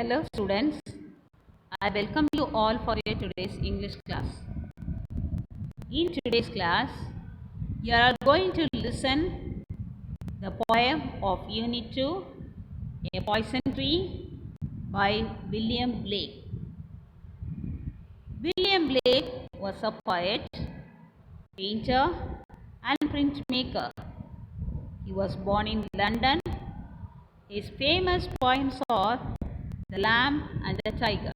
Hello students, I welcome you all for your today's English class. In today's class, you are going to listen the poem of Unit 2, A Poison Tree by William Blake. William Blake was a poet, painter and printmaker. He was born in London. His famous poems are The Lamb and the Tiger.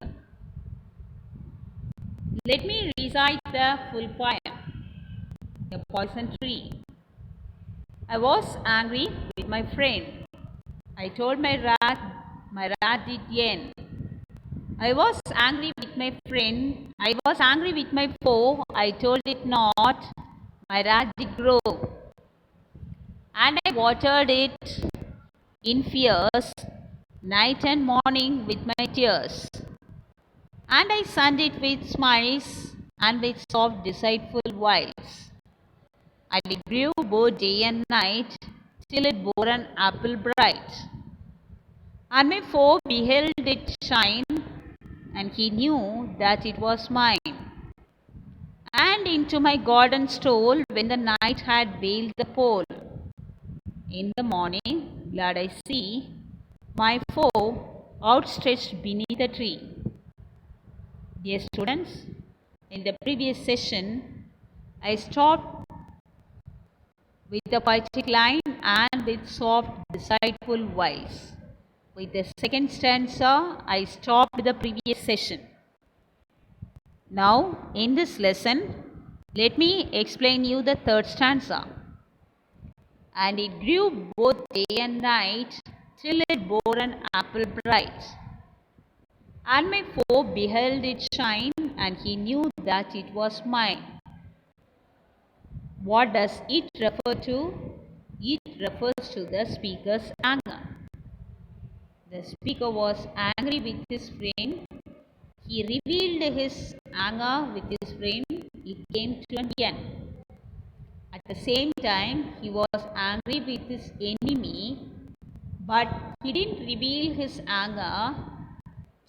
Let me recite the full poem, A Poison Tree. I was angry with my friend. I told my rat did yen. I was angry with my friend. I was angry with my foe. I told it not. My rat did grow. And I watered it in fears, night and morning with my tears. And I sunned it with smiles and with soft, deceitful wiles. And it grew both day and night, till it bore an apple bright. And my foe beheld it shine, and he knew that it was mine. And into my garden stole, when the night had veiled the pole. In the morning, glad I see my foe outstretched beneath a tree. Dear students, in the previous session, I stopped with the poetic line and with soft, deceitful voice. With the second stanza, I stopped the previous session. Now, in this lesson, let me explain you the third stanza. And it grew both day and night, till it bore an apple bright. And my foe beheld it shine, and he knew that it was mine. What does it refer to? It refers to the speaker's anger. The speaker was angry with his friend. He revealed his anger with his friend. It came to an end. At the same time, he was angry with his enemy, but he didn't reveal his anger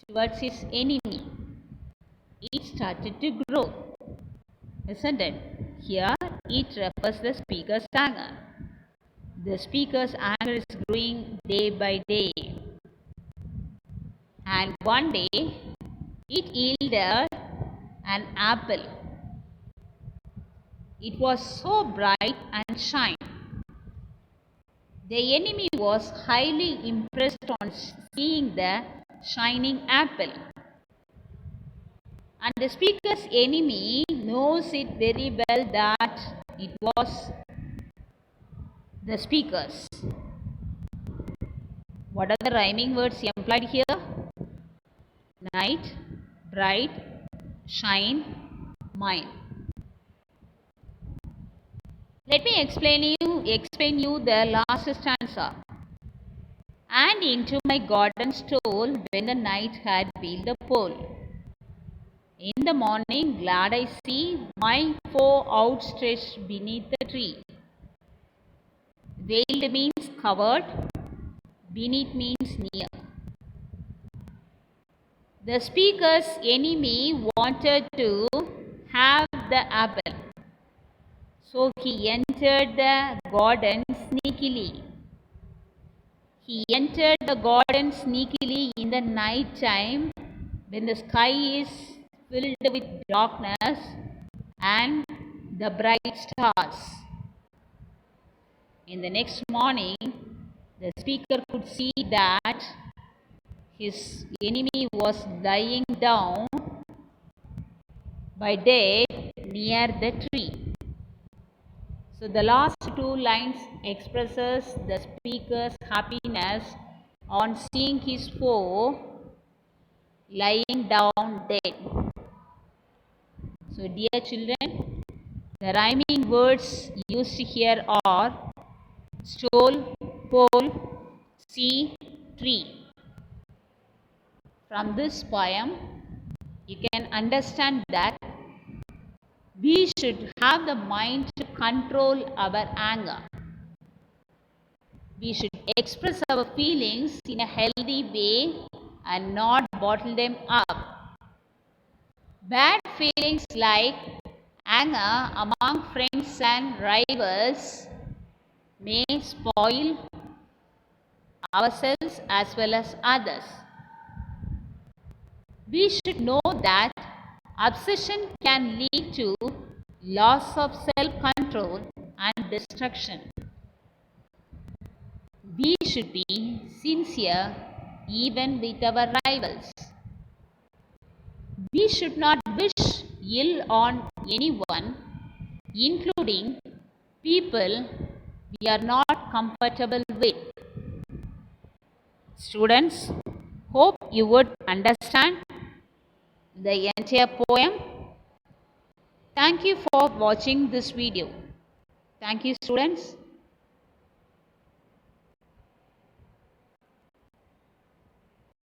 towards his enemy. It started to grow, isn't it? Here, it refers the speaker's anger. The speaker's anger is growing day by day. And one day, it yielded an apple. It was so bright and shine. The enemy was highly impressed on seeing the shining apple. And the speaker's enemy knows it very well that it was the speaker's. What are the rhyming words employed here? Night, bright, shine, mine. Let me explain you the last stanza. And into my garden stole, when the night had veiled the pole. In the morning, glad I see my foe outstretched beneath the tree. Veiled means covered, beneath means near. The speaker's enemy wanted to have the apple, so he entered the garden sneakily. He entered the garden sneakily in the night time when the sky is filled with darkness and the bright stars. In the next morning, the speaker could see that his enemy was lying down by day near the tree. So the last two lines expresses the speaker's happiness on seeing his foe lying down dead. So dear children, the rhyming words used here are stole, pole, see, tree. From this poem, you can understand that we should have the mind to control our anger. We should express our feelings in a healthy way and not bottle them up. Bad feelings like anger among friends and rivals may spoil ourselves as well as others. We should know that obsession can lead to loss of self-control and destruction. We should be sincere even with our rivals. We should not wish ill on anyone, including people we are not comfortable with. Students, hope you would understand the entire poem. Thank you for watching this video. Thank you, students.